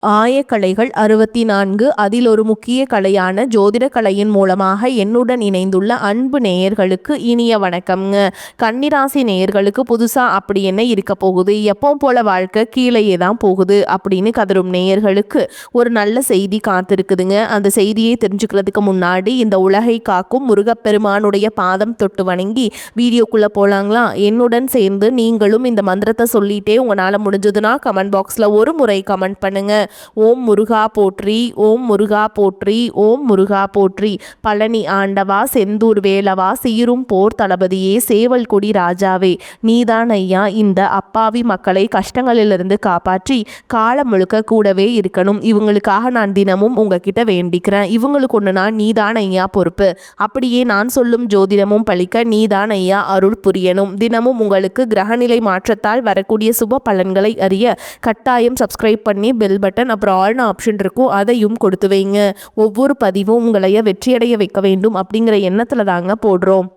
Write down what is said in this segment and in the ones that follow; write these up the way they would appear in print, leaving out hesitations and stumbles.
ஆயக்கலைகள் 64 அதில் ஒரு முக்கிய கலையான ஜோதிட கலையின் மூலமாக என்னுடன் இணைந்துள்ள அன்பு நேயர்களுக்கு இனிய வணக்கம்ங்க. கன்னிராசி நேயர்களுக்கு புதுசா அப்படி என்ன இருக்க போகுது, எப்போ போல வாழ்க்கை கீழேயே தான் போகுது அப்படின்னு கதரும் நேயர்களுக்கு ஒரு நல்ல செய்தி காத்திருக்குதுங்க. அந்த செய்தியை தெரிஞ்சுக்கிறதுக்கு முன்னாடி இந்த உலகை காக்கும் முருகப்பெருமானுடைய பாதம் தொட்டு வணங்கி வீடியோக்குள்ள போலாங்களா? என்னுடன் சேர்ந்து நீங்களும் இந்த மந்திரத்தை சொல்லிட்டே உங்களால் முடிஞ்சதுன்னா கமெண்ட் பாக்ஸில் ஒரு முறை கமெண்ட் பண்ணுங்க. ஓம் முருகா போற்றி, ஓம் முருகா போற்றி, ஓம் முருகா போற்றி. பழனி ஆண்டவா, செந்தூர் வேலவா, சீரும் போர் தளபதியே, சேவல் கொடி ராஜாவே, நீதான் ஐயா இந்த அப்பாவி மக்களை கஷ்டங்களிலிருந்து காப்பாற்றி காலம் முழுக்க கூடவே இருக்கணும். இவங்களுக்காக நான் தினமும் உங்ககிட்ட வேண்டிக்கிறேன். இவங்களுக்கு ஒன்று நான் நீதான் ஐயா பொறுப்பு. அப்படியே நான் சொல்லும் ஜோதிடமும் பழிக்க நீதான் ஐயா அருள் புரியணும். தினமும் உங்களுக்கு கிரகநிலை மாற்றத்தால் வரக்கூடிய சுப பலன்களை அறிய கட்டாயம் சப்ஸ்கிரைப் பண்ணி பெல் பட்டன் அப்புறம் ஆல்னு ஆப்ஷன் இருக்கும், அதையும் கொடுத்து வைங்க. ஒவ்வொரு பதிவும் உங்களைய வெற்றியடைய வைக்க வேண்டும் அப்படிங்கிற எண்ணத்துல தாங்க போடுறோம்.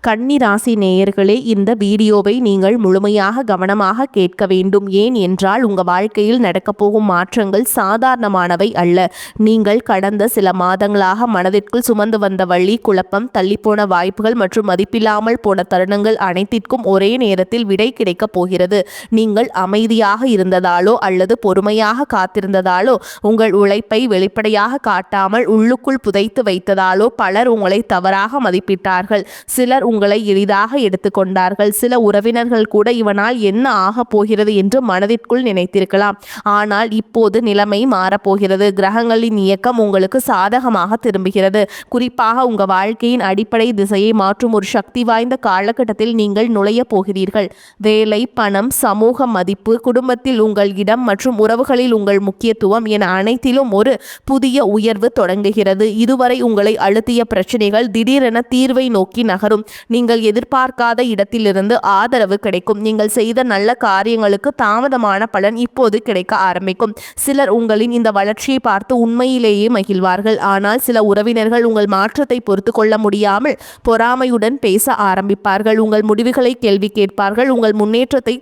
கன்னி ராசி நேயர்களே, இந்த வீடியோவை நீங்கள் முழுமையாக கவனமாக கேட்க வேண்டும். ஏன் என்றால் உங்கள் வாழ்க்கையில் நடக்கப் போகும் மாற்றங்கள் சாதாரணமானவை அல்ல. நீங்கள் கடந்த சில மாதங்களாக மனதிற்குள் சுமந்து வந்த வழி, குழப்பம், தள்ளிப்போன வாய்ப்புகள் மற்றும் மதிப்பில்லாமல் போன தருணங்கள் அனைத்திற்கும் ஒரே நேரத்தில் விடை கிடைக்கப் போகிறது. நீங்கள் அமைதியாக இருந்ததாலோ அல்லது பொறுமையாக காத்திருந்ததாலோ, உங்கள் உழைப்பை வெளிப்படையாக காட்டாமல் உள்ளுக்குள் புதைத்து வைத்ததாலோ பலர் உங்களை தவறாக மதிப்பிட்டார்கள். சிலர் உங்களை எளிதாக எடுத்துக்கொண்டார்கள். சில உறவினர்கள் கூட இவனால் என்ன ஆக போகிறது என்று மனதிற்குள் நினைத்திருக்கலாம். ஆனால் இப்போது நிலைமை மாறப்போகிறது. கிரகங்களின் இயக்கம் உங்களுக்கு சாதகமாக திரும்புகிறது. குறிப்பாக உங்கள் வாழ்க்கையின் அடிப்படை திசையை மாற்றும் ஒரு சக்தி வாய்ந்த காலகட்டத்தில் நீங்கள் நுழைய போகிறீர்கள். வேலை, பணம், சமூக மதிப்பு, குடும்பத்தில் உங்கள் இடம் மற்றும் உறவுகளில் உங்கள் முக்கியத்துவம் என அனைத்திலும் ஒரு புதிய உயர்வு தொடங்குகிறது. இதுவரை உங்களை அழுத்திய பிரச்சனைகள் திடீரென தீர்வை நோக்கி நகரும். நீங்கள் எதிர்பார்க்காத இடத்திலிருந்து ஆதரவு கிடைக்கும். நீங்கள் செய்த நல்ல காரியங்களுக்கு தாமதமான பலன் இப்போது கிடைக்க ஆரம்பிக்கும். சிலர் உங்களின் இந்த வளர்ச்சியை பார்த்து உண்மையிலேயே மகிழ்வார்கள். ஆனால் சில உறவினர்கள் உங்கள் மாற்றத்தை பொறுத்து கொள்ள முடியாமல் பொறாமையுடன் பேச ஆரம்பிப்பார்கள். உங்கள் முடிவுகளை கேள்வி கேட்பார்கள். உங்கள் முன்னேற்றத்தை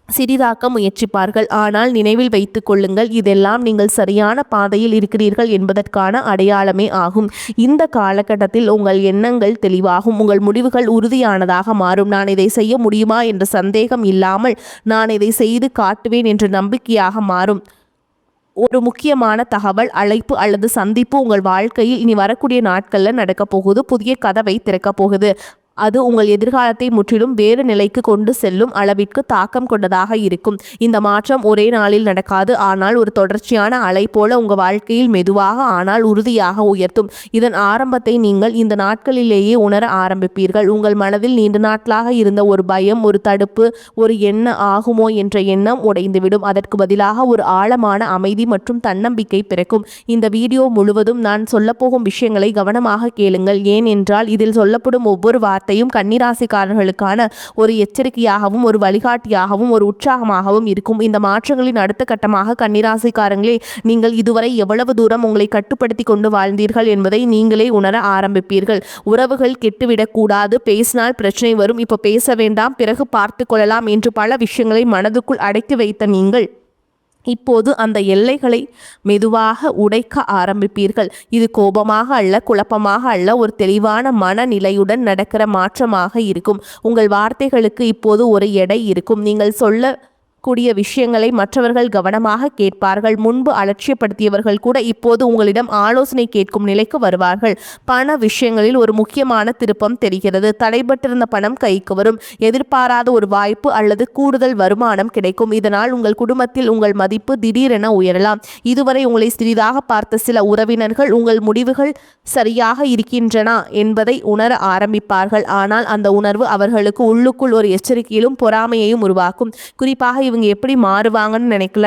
சிறிதாக்க முயற்சிப்பார்கள். ஆனால் நினைவில் வைத்துக் கொள்ளுங்கள், இதெல்லாம் நீங்கள் சரியான பாதையில் இருக்கிறீர்கள் என்பதற்கான அடையாளமே ஆகும். இந்த காலகட்டத்தில் உங்கள் எண்ணங்கள் தெளிவாகும். உங்கள் முடிவுகள் உறுதியானதாக மாறும். நான் இதை செய்ய முடியுமா என்ற சந்தேகம் இல்லாமல் நான் இதை செய்து காட்டுவேன் என்ற நம்பிக்கையாக மாறும். ஒரு முக்கியமான தகவல், அழைப்பு அல்லது சந்திப்பு உங்கள் வாழ்க்கையில் இனி வரக்கூடிய நாட்களில் நடக்கப் போகுது. புதிய கதவை திறக்கப் போகுது. அது உங்கள் எதிர்காலத்தை முற்றிலும் வேறு நிலைக்கு கொண்டு செல்லும் அளவிற்கு தாக்கம் கொண்டதாக இருக்கும். இந்த மாற்றம் ஒரே நாளில் நடக்காது. ஆனால் ஒரு தொடர்ச்சியான அலை போல உங்கள் வாழ்க்கையில் மெதுவாக ஆனால் உறுதியாக உயர்த்தும். இதன் ஆரம்பத்தை நீங்கள் இந்த நாட்களிலேயே உணர ஆரம்பிப்பீர்கள். உங்கள் மனதில் நீண்ட நாட்களாக இருந்த ஒரு பயம், ஒரு தடுப்பு, ஒரு என்ன ஆகுமோ என்ற எண்ணம் உடைந்துவிடும். அதற்கு பதிலாக ஒரு ஆழமான அமைதி மற்றும் தன்னம்பிக்கை பிறக்கும். இந்த வீடியோ முழுவதும் நான் சொல்லப்போகும் விஷயங்களை கவனமாக கேளுங்கள். ஏனென்றால் இதில் சொல்லப்படும் ஒவ்வொரு வார்த்தையும் கன்னிராசிக்காரர்களுக்கான ஒரு எச்சரிக்கையாகவும் ஒரு வழிகாட்டியாகவும் ஒரு உற்சாகமாகவும் இருக்கும். இந்த மாற்றங்களின் அடுத்த கட்டமாக கன்னிராசிக்காரங்களே, நீங்கள் இதுவரை எவ்வளவு தூரம் உங்களை கட்டுப்படுத்தி கொண்டு வாழ்ந்தீர்கள் என்பதை நீங்களே உணர ஆரம்பிப்பீர்கள். உறவுகள் கெட்டுவிடக்கூடாது, பேசினால் பிரச்சனை வரும், இப்போ பேச வேண்டாம், பிறகு பார்த்து கொள்ளலாம் என்று பல விஷயங்களை மனதுக்குள் அடைத்து வைத்த நீங்கள் இப்போது அந்த எல்லைகளை மெதுவாக உடைக்க ஆரம்பிப்பீர்கள். இது கோபமாக அல்ல, குழப்பமாக அல்ல, ஒரு தெளிவான மனநிலையுடன் நடக்கிற மாற்றமாக இருக்கும். உங்கள் வார்த்தைகளுக்கு இப்போது ஒரு எடை இருக்கும். நீங்கள் சொல்ல கூடிய விஷயங்களை மற்றவர்கள் கவனமாக கேட்பார்கள். முன்பு அலட்சியப்படுத்தியவர்கள் கூட இப்போது உங்களிடம் ஆலோசனை கேட்கும் நிலைக்கு வருவார்கள். பண விஷயங்களில் ஒரு முக்கியமான திருப்பம் தெரிகிறது. தடைபட்டிருந்த பணம் கைக்கு வரும். எதிர்பாராத ஒரு வாய்ப்பு அல்லது கூடுதல் வருமானம் கிடைக்கும். இதனால் உங்கள் குடும்பத்தில் உங்கள் மதிப்பு திடீரென உயரலாம். இதுவரை உங்களை சிறிதாக பார்த்த சில உறவினர்கள் உங்கள் முடிவுகள் சரியாக இருக்கின்றன என்பதை உணர ஆரம்பிப்பார்கள். ஆனால் அந்த உணர்வு அவர்களுக்கு உள்ளுக்குள் ஒரு எச்சரிக்கையிலும் பொறாமையையும் உருவாக்கும். குறிப்பாக இவங்க எப்படி மாறுவாங்கன்னு நினைக்கல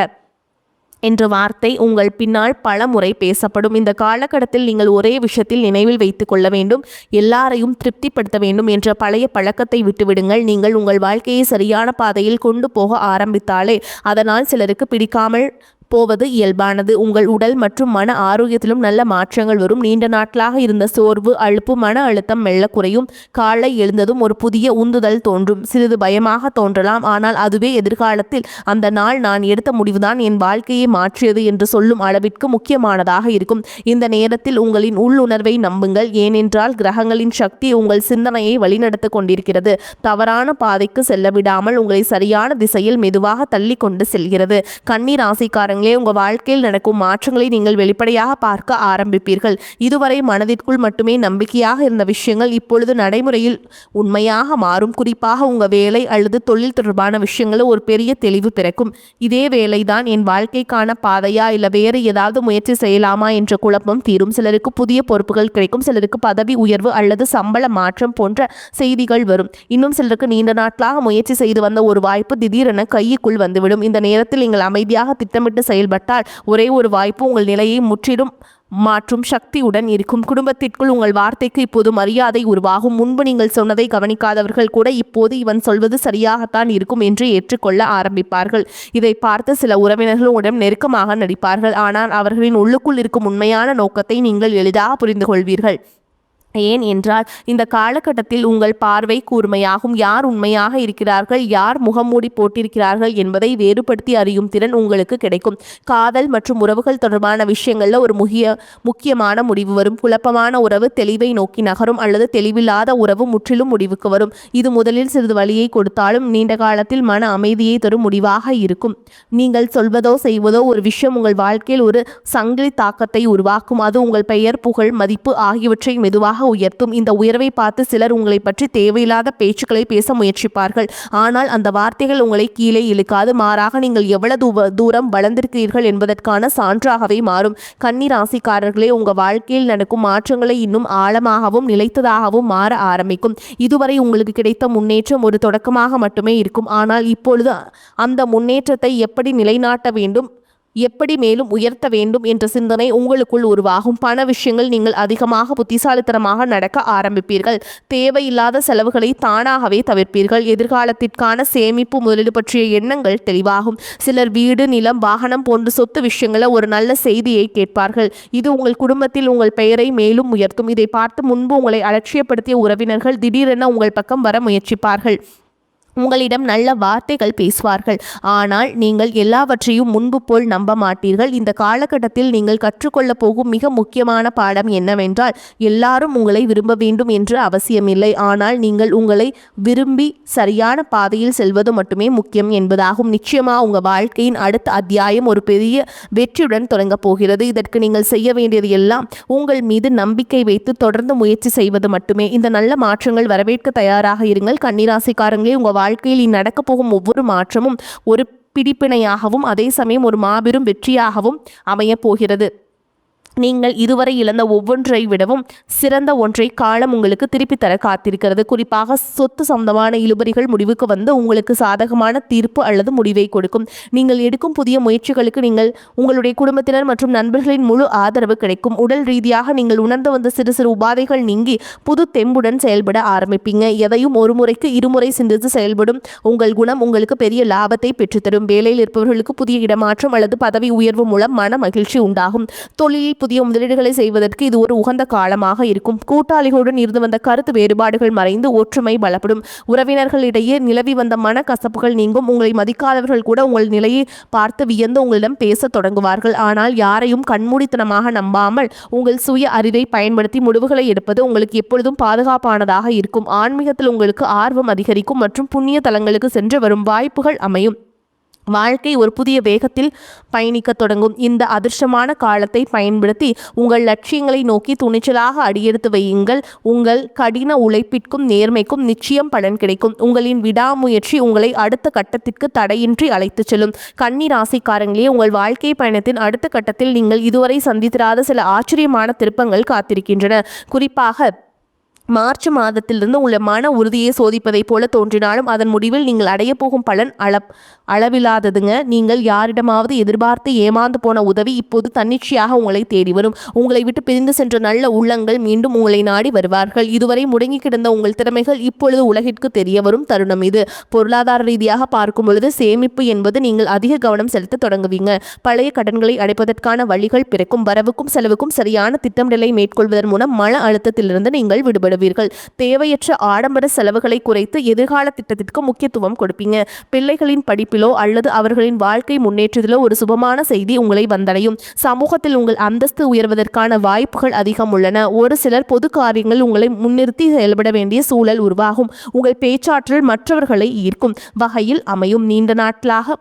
என்ற வார்த்தை உங்கள் பின்னால் பல முறை பேசப்படும். இந்த காலகட்டத்தில் நீங்கள் ஒரே விஷயத்தில் நினைவில் வைத்துக் கொள்ள வேண்டும், எல்லாரையும் திருப்திப்படுத்த வேண்டும் என்ற பழைய பழக்கத்தை விட்டுவிடுங்கள். நீங்கள் உங்கள் வாழ்க்கையை சரியான பாதையில் கொண்டு போக ஆரம்பித்தாலே அதனால் சிலருக்கு பிடிக்காமல் போவது இயல்பானது. உங்கள் உடல் மற்றும் மன ஆரோக்கியத்திலும் நல்ல மாற்றங்கள் வரும். நீண்ட நாட்களாக இருந்த சோர்வு, அலுப்பு, மன அழுத்தம் மெல்ல குறையும். காலை எழுந்ததும் ஒரு புதிய உந்துதல் தோன்றும். சிறிது பயமாக தோன்றலாம், ஆனால் அதுவே எதிர்காலத்தில் அந்த நாள் நான் எடுத்த முடிவுதான் என் வாழ்க்கையை மாற்றியது என்று சொல்லும் அளவிற்கு முக்கியமானதாக இருக்கும். இந்த நேரத்தில் உங்களின் உள்ளுணர்வை நம்புங்கள், ஏனென்றால் கிரகங்களின் சக்தி உங்கள் சிந்தனையை வழிநடத்த கொண்டிருக்கிறது. தவறான பாதைக்கு செல்ல விடாமல் உங்களை சரியான திசையில் மெதுவாக தள்ளி கொண்டு செல்கிறது. கன்னி ராசிக்காரங்களே, உங்கள் வாழ்க்கையில் நடக்கும் மாற்றங்களை நீங்கள் வெளிப்படையாக பார்க்க ஆரம்பிப்பீர்கள். இதுவரை மனதிற்குள் மட்டுமே நம்பிக்கையாக இருந்த விஷயங்கள் இப்பொழுது நடைமுறையில் உண்மையாக மாறும். குறிப்பாக உங்கள் வேலை அல்லது தொழில் தொடர்பான விஷயங்களில் ஒரு பெரிய தெளிவு பிறக்கும். இதே வேலைதான் என் வாழ்க்கைக்கான பாதையா, இல்லை வேறு ஏதாவது முயற்சி செய்யலாமா என்ற குழப்பம் தீரும். சிலருக்கு புதிய பொறுப்புகள் கிடைக்கும், சிலருக்கு பதவி உயர்வு அல்லது சம்பள மாற்றம் போன்ற செய்திகள் வரும். இன்னும் சிலருக்கு நீண்ட நாட்களாக முயற்சி செய்து வந்த ஒரு வாய்ப்பு திடீரென கைக்குள் வந்துவிடும். இந்த நேரத்தில் நீங்கள் அமைதியாக திட்டமிட்டு செயல்பட்டால் ஒரே ஒரு வாய்ப்பு உங்கள் நிலையை முற்றிலும் மாற்றும் சக்தியுடன் இருக்கும். குடும்பத்திற்குள் உங்கள் வார்த்தைக்கு இப்போது மரியாதை உருவாகும். முன்பு நீங்கள் சொன்னதை கவனிக்காதவர்கள் கூட இப்போது இவன் சொல்வது சரியாகத்தான் இருக்கும் என்று ஏற்றுக்கொள்ள ஆரம்பிப்பார்கள். இதை பார்த்து சில உறவினர்கள் உங்களிடம் நெருக்கமாக நடிப்பார்கள், ஆனால் அவர்களின் உள்ளுக்குள் இருக்கும் உண்மையான நோக்கத்தை நீங்கள் எளிதாக புரிந்து கொள்வீர்கள். ஏன் என்றால் இந்த காலகட்டத்தில் உங்கள் பார்வை கூர்மையாகும். யார் உண்மையாக இருக்கிறார்கள், யார் முகமூடி போட்டிருக்கிறார்கள் என்பதை வேறுபடுத்தி அறியும் திறன் உங்களுக்கு கிடைக்கும். காதல் மற்றும் உறவுகள் தொடர்பான விஷயங்களில் ஒரு முக்கியமான முடிவு வரும். குழப்பமான உறவு தெளிவை நோக்கி நகரும், அல்லது தெளிவில்லாத உறவு முற்றிலும் முடிவுக்கு வரும். இது முதலில் சிறிது வழியை கொடுத்தாலும் நீண்ட காலத்தில் மன அமைதியை தரும் முடிவாக இருக்கும். நீங்கள் சொல்வதோ செய்வதோ ஒரு விஷயம் உங்கள் வாழ்க்கையில் ஒரு சங்கிலி தாக்கத்தை உருவாக்கும். அது உங்கள் பெயர், புகழ், மதிப்பு ஆகியவற்றை மெதுவாக உயர்த்தும். இந்த உயர்வை பார்த்து சிலர் உங்களை பற்றி தேவையில்லாத பேச்சுக்களை பேச முயற்சிப்பார்கள், ஆனால் அந்த வார்த்தைகள் உங்களை கீழே இழுக்காது. மாறாக நீங்கள் எவ்வளவு தூரம் வளர்ந்திருக்கிறீர்கள் என்பதற்கான சான்றாகவே மாறும். கன்னி ராசிக்காரர்களே, உங்கள் வாழ்க்கையில் நடக்கும் மாற்றங்களை இன்னும் ஆழமாகவும் நிலைத்ததாகவும் மாற ஆரம்பிக்கும். இதுவரை உங்களுக்கு கிடைத்த முன்னேற்றம் ஒரு தொடக்கமாக மட்டுமே இருக்கும், ஆனால் இப்பொழுது அந்த முன்னேற்றத்தை எப்படி நிலைநாட்ட வேண்டும், எப்படி மேலும் உயர்த்த வேண்டும் என்ற சிந்தனை உங்களுக்குள் உருவாகும். பண விஷயங்கள் நீங்கள் அதிகமாக புத்திசாலித்தனமாக நடக்க ஆரம்பிப்பீர்கள். தேவையில்லாத செலவுகளை தானாகவே தவிர்ப்பீர்கள். எதிர்காலத்திற்கான சேமிப்பு, முதலீடு பற்றிய எண்ணங்கள் தெளிவாகும். சிலர் வீடு, நிலம், வாகனம் போன்ற சொத்து விஷயங்களில் ஒரு நல்ல செய்தியை கேட்பார்கள். இது உங்கள் குடும்பத்தில் உங்கள் பெயரை மேலும் உயர்த்தும். இதை பார்த்து முன்பு உங்களை அலட்சியப்படுத்திய உறவினர்கள் திடீரென உங்கள் பக்கம் வர முயற்சிப்பார்கள். உங்களிடம் நல்ல வார்த்தைகள் பேசுவார்கள், ஆனால் நீங்கள் எல்லாவற்றையும் முன்பு போல் நம்ப மாட்டீர்கள். இந்த காலகட்டத்தில் நீங்கள் கற்றுக்கொள்ளப் போகும் மிக முக்கியமான பாடம் என்னவென்றால், எல்லாரும் உங்களை விரும்ப வேண்டும் என்று அவசியமில்லை, ஆனால் நீங்கள் உங்களை விரும்பி சரியான பாதையில் செல்வது மட்டுமே முக்கியம் என்பதாகும். நிச்சயமாக உங்கள் வாழ்க்கையின் அடுத்த அத்தியாயம் ஒரு பெரிய வெற்றியுடன் தொடங்கப் போகிறது. இதற்கு நீங்கள் செய்ய வேண்டியது எல்லாம் உங்கள் மீது நம்பிக்கை வைத்து தொடர்ந்து முயற்சி செய்வது மட்டுமே. இந்த நல்ல மாற்றங்கள் வரவேற்க தயாராக இருங்கள். கன்னிராசிக்காரங்களே, உங்கள் வாழ்க்கையில் நடக்கப் போகும் ஒவ்வொரு மாற்றமும் ஒரு பிடிப்பினையாகவும் அதே சமயம் ஒரு மாபெரும் வெற்றியாகவும் அமையப் போகிறது. நீங்கள் இதுவரை இழந்த ஒவ்வொன்றை விடவும் சிறந்த ஒன்றை காலம் உங்களுக்கு திருப்பி தர காத்திருக்கிறது. குறிப்பாக சொத்து சம்பந்தமான இழுபறிகள் முடிவுக்கு வந்து உங்களுக்கு சாதகமான தீர்ப்பு அல்லது முடிவை கொடுக்கும். நீங்கள் எடுக்கும் புதிய முயற்சிகளுக்கு நீங்கள் உங்களுடைய குடும்பத்தினர் மற்றும் நண்பர்களின் முழு ஆதரவு கிடைக்கும். உடல் ரீதியாக நீங்கள் உணர்ந்து வந்த சிறு சிறு உபாதைகள் நீங்கி புது தெம்புடன் செயல்பட ஆரம்பிப்பீங்க. எதையும் ஒரு முறைக்கு இருமுறை சிந்தித்து செயல்படும் உங்கள் குணம் உங்களுக்கு பெரிய லாபத்தை பெற்றுத்தரும். வேலையில் இருப்பவர்களுக்கு புதிய இடமாற்றம் அல்லது பதவி உயர்வு மூலம் மன மகிழ்ச்சி உண்டாகும். தொழிலில் புதிய முதலீடுகளை செய்வதற்கு இது ஒரு உகந்த காலமாக இருக்கும். கூட்டாளிகளுடன் இருந்து வந்த கருத்து வேறுபாடுகள் மறைந்து ஒற்றுமை பலப்படும். உறவினர்களிடையே நிலவி வந்த மன கசப்புகள் நீங்கும். உங்களை மதிக்காதவர்கள் கூட உங்கள் நிலையை பார்த்து வியந்து உங்களிடம் பேச தொடங்குவார்கள். ஆனால் யாரையும் கண்மூடித்தனமாக நம்பாமல் உங்கள் சுய அறிவை பயன்படுத்தி முடிவுகளை எடுப்பது உங்களுக்கு எப்பொழுதும் பாதுகாப்பானதாக இருக்கும். ஆன்மீகத்தில் உங்களுக்கு ஆர்வம் அதிகரிக்கும் மற்றும் புண்ணிய தலங்களுக்கு சென்று வரும் வாய்ப்புகள் அமையும். வாழ்க்கை ஒரு புதிய வேகத்தில் பயணிக்க தொடங்கும். இந்த அதிர்ஷ்டமான காலத்தை பயன்படுத்தி உங்கள் லட்சியங்களை நோக்கி துணிச்சலாக அடியெடுத்து வையுங்கள். உங்கள் கடின உழைப்பிற்கும் நேர்மைக்கும் நிச்சயம் பலன் கிடைக்கும். உங்களின் விடாமுயற்சி உங்களை அடுத்த கட்டத்திற்கு தடையின்றி அழைத்து செல்லும். கன்னி ராசிக்காரங்களே, உங்கள் வாழ்க்கை பயணத்தின் அடுத்த கட்டத்தில் நீங்கள் இதுவரை சந்தித்திராத சில ஆச்சரியமான திருப்பங்கள் காத்திருக்கின்றன. குறிப்பாக மார்ச் மாதத்திலிருந்து உங்கள் மன உறுதியை சோதிப்பதைப் போல தோன்றினாலும் அதன் முடிவில் நீங்கள் அடைய போகும் பலன் அளவில்லாததுங்க. நீங்கள் யாரிடமாவது எதிர்பார்த்து ஏமாந்து போன உதவி இப்போது தன்னிச்சையாக உங்களை தேடி வரும். உங்களை விட்டு பிரிந்து சென்ற நல்ல உள்ளங்கள் மீண்டும் உங்களை நாடி வருவார்கள். இதுவரை முடங்கி கிடந்த உங்கள் திறமைகள் இப்பொழுது உலகிற்கு தெரிய வரும் தருணம் இது. பொருளாதார ரீதியாக பார்க்கும் பொழுது சேமிப்பு என்பது நீங்கள் அதிக கவனம் செலுத்த தொடங்குவீங்க. பழைய கடன்களை அடைப்பதற்கான வழிகள் பிறக்கும். வரவுக்கும் செலவுக்கும் சரியான திட்டமிடலை மேற்கொள்வதன் மூலம் மன அழுத்தத்திலிருந்து நீங்கள் விடுபடுவீர்கள். தேவையற்ற ஆடம்பர செலவுகளை குறைத்து எதிர்கால திட்டத்திற்கு முக்கியத்துவம் கொடுப்பீங்க. பிள்ளைகளின் படிப்பிலோ அல்லது அவர்களின் வாழ்க்கை முன்னேற்றத்திலோ ஒரு சுபமான செய்தி உங்களை வந்தடையும். சமூகத்தில் உங்கள் அந்தஸ்து உயர்வதற்கான வாய்ப்புகள் அதிகம் உள்ளன. ஒரு சிலர் பொது காரியங்கள் உங்களை முன்னிறுத்தி செயல்பட வேண்டிய சூழல் உருவாகும். உங்கள் பேச்சாற்றல் மற்றவர்களை ஈர்க்கும் வகையில் அமையும். நீண்ட நாட்களாக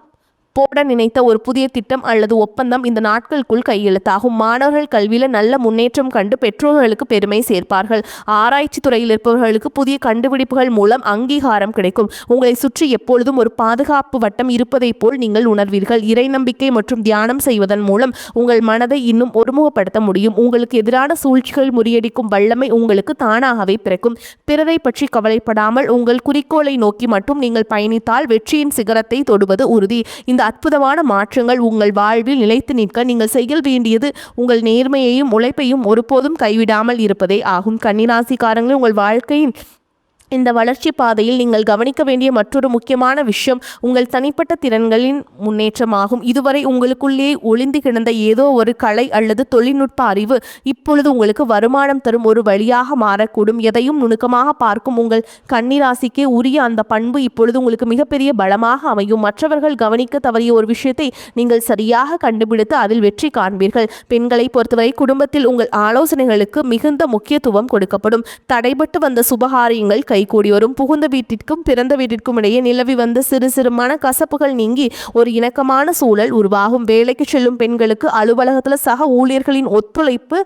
போட நினைத்த ஒரு புதிய திட்டம் அல்லது ஒப்பந்தம் இந்த நாட்களுக்குள் கையெழுத்தாகும். மாணவர்கள் கல்வியில் நல்ல முன்னேற்றம் கண்டு பெற்றோர்களுக்கு பெருமை சேர்ப்பார்கள். ஆராய்ச்சி துறையில் இருப்பவர்களுக்கு புதிய கண்டுபிடிப்புகள் மூலம் அங்கீகாரம் கிடைக்கும். உங்களை சுற்றி எப்பொழுதும் ஒரு பாதுகாப்பு வட்டம் இருப்பதைப் போல் நீங்கள் உணர்வீர்கள். இறை நம்பிக்கை மற்றும் தியானம் செய்வதன் மூலம் உங்கள் மனதை இன்னும் ஒருமுகப்படுத்த முடியும். உங்களுக்கு எதிரான சூழ்ச்சிகள் முறியடிக்கும் வல்லமை உங்களுக்கு தானாகவே பிறக்கும். பிறரை பற்றி கவலைப்படாமல் உங்கள் குறிக்கோளை நோக்கி மட்டும் நீங்கள் பயணித்தால் வெற்றியின் சிகரத்தை தொடுவது உறுதி. இந்த அற்புதமான மாற்றங்கள் உங்கள் வாழ்வில் நிலைத்து நிற்க நீங்கள் செய்ய வேண்டியது உங்கள் நேர்மையையும் உழைப்பையும் ஒருபோதும் கைவிடாமல் இருப்பதே ஆகும். கன்னிராசிக்காரங்கள், உங்கள் வாழ்க்கையின் இந்த வளர்ச்சி பாதையில் நீங்கள் கவனிக்க வேண்டிய மற்றொரு முக்கியமான விஷயம் உங்கள் தனிப்பட்ட திறன்களின் முன்னேற்றமாகும். இதுவரை உங்களுக்குள்ளே ஒளிந்து கிடந்த ஏதோ ஒரு கலை அல்லது தொழில்நுட்ப அறிவு இப்பொழுது உங்களுக்கு வருமானம் தரும் ஒரு வழியாக மாறக்கூடும். எதையும் நுணுக்கமாக பார்க்கும் உங்கள் கன்னிராசிக்கே உரிய அந்த பண்பு இப்பொழுது உங்களுக்கு மிகப்பெரிய பலமாக அமையும். மற்றவர்கள் கவனிக்க தவறிய ஒரு விஷயத்தை நீங்கள் சரியாக கண்டுபிடித்து அதில் வெற்றி காண்பீர்கள். பெண்களை பொறுத்தவரை குடும்பத்தில் உங்கள் ஆலோசனைகளுக்கு மிகுந்த முக்கியத்துவம் கொடுக்கப்படும். தடைபட்டு வந்த சுபகாரியங்கள் கூடி வரும். புகுந்த வீட்டிற்கும் பிறந்த வீட்டிற்கும் இடையே நிலவி வந்த சிறு சிறு மன கசப்புகள் நீங்கி ஒரு இணக்கமான சூழல் உருவாகும். வேலைக்கு செல்லும் பெண்களுக்கு அலுவலகத்தில் சக ஊழியர்களின் ஒத்துழைப்பு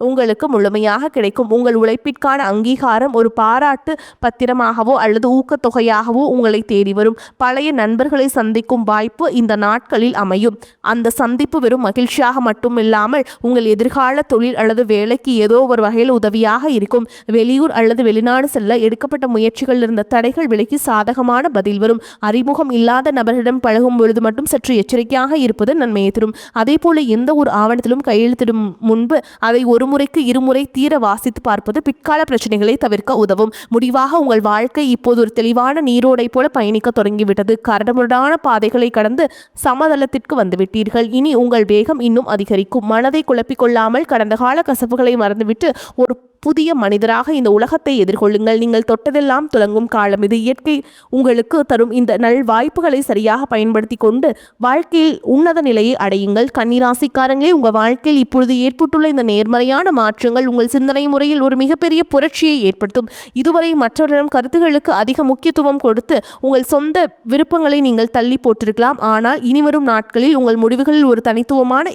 உங்களுக்கு முழுமையாக கிடைக்கும். உங்கள் உழைப்பிற்கான அங்கீகாரம் ஒரு பாராட்டு பத்திரமாகவோ அல்லது ஊக்கத்தொகையாகவோ உங்களை தேடி வரும். பழைய நண்பர்களை சந்திக்கும் வாய்ப்பு இந்த நாட்களில் அமையும். அந்த சந்திப்பு வெறும் மகிழ்ச்சியாக மட்டுமில்லாமல் உங்கள் எதிர்கால தொழில் அல்லது வேலைக்கு ஏதோ ஒரு வகையில் உதவியாக இருக்கும். வெளியூர் அல்லது வெளிநாடு செல்ல எடுக்கப்பட்ட முயற்சிகள் இருந்த தடைகள் விலகி சாதகமான பதில் வரும். அறிமுகம் இல்லாத நபர்களிடம் பழகும் பொழுது மட்டும் சற்று எச்சரிக்கையாக இருப்பது நன்மையை தரும். அதே போல எந்த ஒரு ஆவணத்திலும் கையெழுத்திடும் முன்பு அதை ஒரு முறைக்கு இருமுறை தீர வாசித்து பார்ப்பது பிற்கால பிரச்சனைகளை தவிர்க்க உதவும். முடிவாக உங்கள் வாழ்க்கை இப்போது ஒரு தெளிவான நீரோடை போல பயணிக்க தொடங்கிவிட்டது. கரடுமுரடான பாதைகளை கடந்து சமதளத்திற்கு வந்துவிட்டீர்கள். இனி உங்கள் வேகம் இன்னும் அதிகரிக்கும். மனதை குழப்பிக்கொள்ளாமல் கடந்த கால கசப்புகளை மறந்துவிட்டு ஒரு புதிய மனிதராக இந்த உலகத்தை எதிர்கொள்ளுங்கள். நீங்கள் தொட்டதெல்லாம் துலங்கும் காலம் இது. இயற்கை உங்களுக்கு தரும் இந்த நல் வாய்ப்புகளை சரியாக பயன்படுத்தி கொண்டு வாழ்க்கையில் உன்னத நிலையை அடையுங்கள். கன்னிராசிக்காரங்களே, உங்கள் வாழ்க்கையில் இப்பொழுது ஏற்பட்டுள்ள இந்த நேர்மறையான மாற்றங்கள் உங்கள் சிந்தனை முறையில் ஒரு மிகப்பெரிய புரட்சியை ஏற்படுத்தும். இதுவரை மற்றவர்களிடம் கருத்துகளுக்கு அதிக முக்கியத்துவம் கொடுத்து உங்கள் சொந்த விருப்பங்களை நீங்கள் தள்ளி போட்டிருக்கலாம். ஆனால் இனிவரும் நாட்களில் உங்கள் முடிவுகளில் ஒரு தனித்துவமான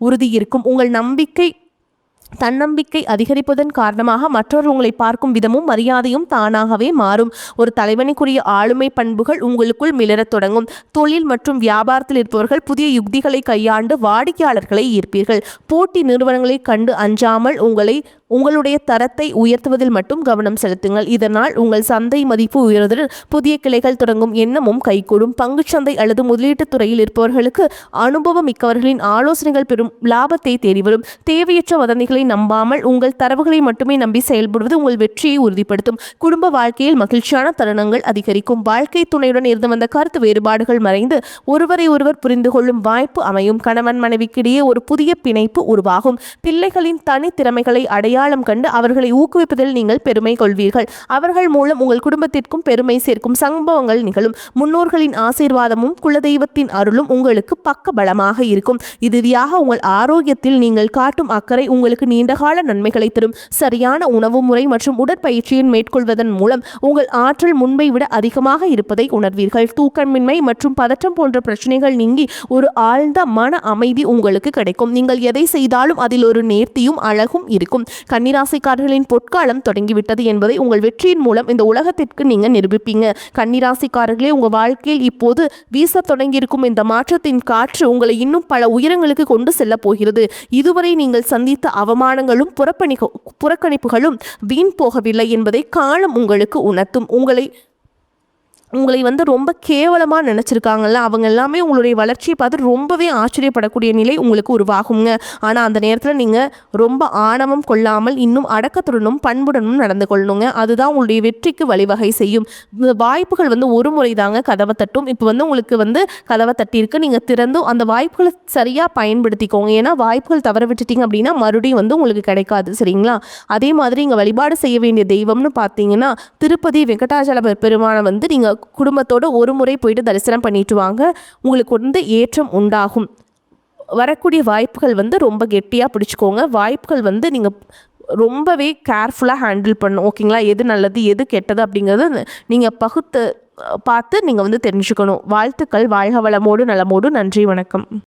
உறுதி இருக்கும். உங்கள் தன்னம்பிக்கை அதிகரிப்பதன் காரணமாக மற்றவர் உங்களை பார்க்கும் விதமும் மரியாதையும் தானாகவே மாறும். ஒரு தலைவனுக்குரிய ஆளுமை பண்புகள் உங்களுக்குள் மிளரத் தொடங்கும். தொழில் மற்றும் வியாபாரத்தில் இருப்பவர்கள் புதிய யுக்திகளை கையாண்டு வாடிக்கையாளர்களை ஈர்ப்பீர்கள். போட்டி நிறுவனங்களை கண்டு அஞ்சாமல் உங்களுடைய தரத்தை உயர்த்துவதில் மட்டும் கவனம் செலுத்துங்கள். இதனால் உங்கள் சந்தை மதிப்பு உயர்வதுடன் புதிய கிளைகள் தொடங்கும் எண்ணமும் கைகூடும். பங்குச்சந்தை அல்லது முதலீட்டுத் துறையில் இருப்பவர்களுக்கு அனுபவம் மிக்கவர்களின் ஆலோசனைகள் பெறும் லாபத்தை தேடி வரும். தேவையற்ற வதந்திகளை நம்பாமல் உங்கள் தரவுகளை மட்டுமே நம்பி செயல்படுவது உங்கள் வெற்றியை உறுதிப்படுத்தும். குடும்ப வாழ்க்கையில் மகிழ்ச்சியான தருணங்கள் அதிகரிக்கும். வாழ்க்கை துணையுடன் இருந்து வந்த கருத்து வேறுபாடுகள் மறைந்து ஒருவரை ஒருவர் புரிந்து கொள்ளும் வாய்ப்பு அமையும். கணவன் மனைவிக்கிடையே ஒரு புதிய பிணைப்பு உருவாகும். பிள்ளைகளின் தனி திறமைகளை அடையாளம் கண்டு அவர்களை ஊக்குவிப்பதில் நீங்கள் பெருமை கொள்வீர்கள். அவர்கள் மூலம் உங்கள் குடும்பத்திற்கும் பெருமை சேர்க்கும் சம்பவங்கள் நிகழும். முன்னோர்களின் ஆசீர்வாதமும் குலதெய்வத்தின் அருளும் உங்களுக்கு பக்க பலமாக இருக்கும். இறுதியாக உங்கள் ஆரோக்கியத்தில் நீங்கள் காட்டும் அக்கறை உங்களுக்கு நீண்டகால நன்மைகளை தரும். சரியான உணவு முறை மற்றும் உடற்பயிற்சியை மேற்கொள்வதன் மூலம் உங்கள் ஆற்றல் முன்பை விட அதிகமாக இருப்பதை உணர்வீர்கள். தூக்கமின்மை மற்றும் பதற்றம் போன்ற பிரச்சனைகள் நீங்கி ஒரு ஆழ்ந்த மன அமைதி உங்களுக்கு கிடைக்கும். நீங்கள் எதை செய்தாலும் அதில் ஒரு நேர்த்தியும் அழகும் இருக்கும். கன்னிராசிக்காரர்களின் பொற்காலம் தொடங்கிவிட்டது என்பதை உங்கள் வெற்றியின் மூலம் இந்த உலகத்திற்கு நீங்க நிரூபிப்பீங்க. கன்னிராசிக்காரர்களே, உங்க வாழ்க்கையில் இப்போது வீச தொடங்கியிருக்கும் இந்த மாற்றத்தின் காற்று உங்களை இன்னும் பல உயரங்களுக்கு கொண்டு செல்ல போகிறது. இதுவரை நீங்கள் சந்தித்த அவமானங்களும் புறக்கணிப்புகளும் வீண் போகவில்லை என்பதை காலம் உங்களுக்கு உணர்த்தும். உங்களை வந்து ரொம்ப கேவலமாக நினச்சிருக்காங்கல்ல, அவங்க எல்லாமே உங்களுடைய வளர்ச்சியை பார்த்து ரொம்பவே ஆச்சரியப்படக்கூடிய நிலை உங்களுக்கு உருவாகுங்க. ஆனால் அந்த நேரத்தில் நீங்கள் ரொம்ப ஆணவம் கொள்ளாமல் இன்னும் அடக்கத்துடனும் பண்புடனும் நடந்து கொள்ளணுங்க. அதுதான் உங்களுடைய வெற்றிக்கு வழிவகை செய்யும். இந்த வாய்ப்புகள் வந்து ஒரு முறை தாங்க கதவை தட்டும். இப்போ வந்து உங்களுக்கு வந்து கதவை தட்டியிருக்கு, நீங்கள் திறந்தும் அந்த வாய்ப்புகளை சரியாக பயன்படுத்திக்கோங்க. ஏன்னா வாய்ப்புகள் தவற விட்டுட்டீங்க அப்படின்னா மறுபடியும் வந்து உங்களுக்கு கிடைக்காது. சரிங்களா? அதே மாதிரி இங்கே வழிபாடு செய்ய வேண்டிய தெய்வம்னு பார்த்தீங்கன்னா திருப்பதி வெங்கடாச்சல பெருமானை வந்து நீங்கள் குடும்பத்தோடு ஒரு முறை போயிட்டு தரிசனம் பண்ணிட்டு வாங்க. உங்களுக்கு வந்து ஏற்றம் உண்டாகும். வரக்கூடிய வாய்ப்புகள் வந்து ரொம்ப கெட்டியாக பிடிச்சிக்கோங்க. வாய்ப்புகள் வந்து நீங்கள் ரொம்பவே கேர்ஃபுல்லாக ஹேண்டில் பண்ணணும். ஓகேங்களா? எது நல்லது எது கெட்டது அப்படிங்கிறது நீங்கள் பார்த்து நீங்கள் வந்து தெரிஞ்சுக்கணும். வாழ்த்துக்கள். வாழ்க வளமோடு நலமோடு. நன்றி, வணக்கம்.